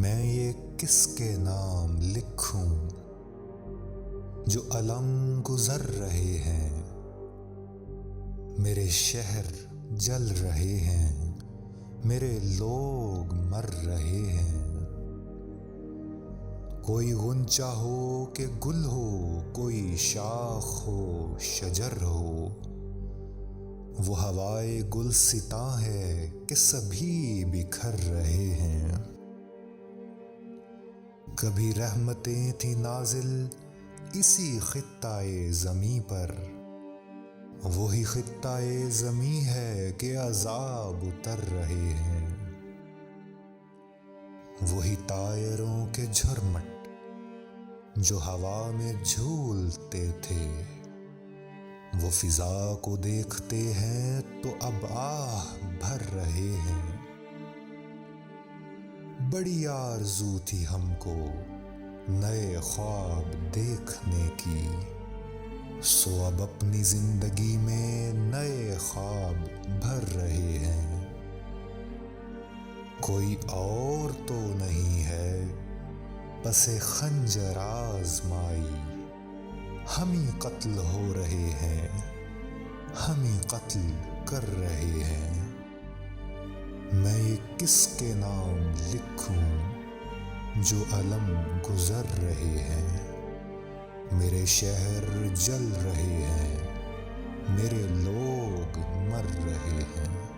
میں یہ کس کے نام لکھوں جو علم گزر رہے ہیں، میرے شہر جل رہے ہیں، میرے لوگ مر رہے ہیں۔ کوئی غنچہ ہو کہ گل ہو، کوئی شاخ ہو شجر ہو، وہ ہوائے گلستاں ہے کہ سبھی بکھر رہے ہیں۔ کبھی رحمتیں تھی نازل اسی خطۂ زمیں پر، وہی خطۂ زمیں ہے کہ عذاب اتر رہے ہیں۔ وہی طائروں کے جھرمٹ جو ہوا میں جھولتے تھے، وہ فضا کو دیکھتے ہیں تو اب آہ بھر رہے ہیں۔ بڑی آرزو تھی ہم کو نئے خواب دیکھنے کی، سو اب اپنی زندگی میں نئے خواب بھر رہے ہیں۔ کوئی اور تو نہیں ہے پس خنجر آزمائی، ہم ہی قتل ہو رہے ہیں، ہم ہی قتل کر رہے ہیں۔ میں یہ کس کے نام لکھوں جو علم گزر رہے ہیں، میرے شہر جل رہے ہیں، میرے لوگ مر رہے ہیں۔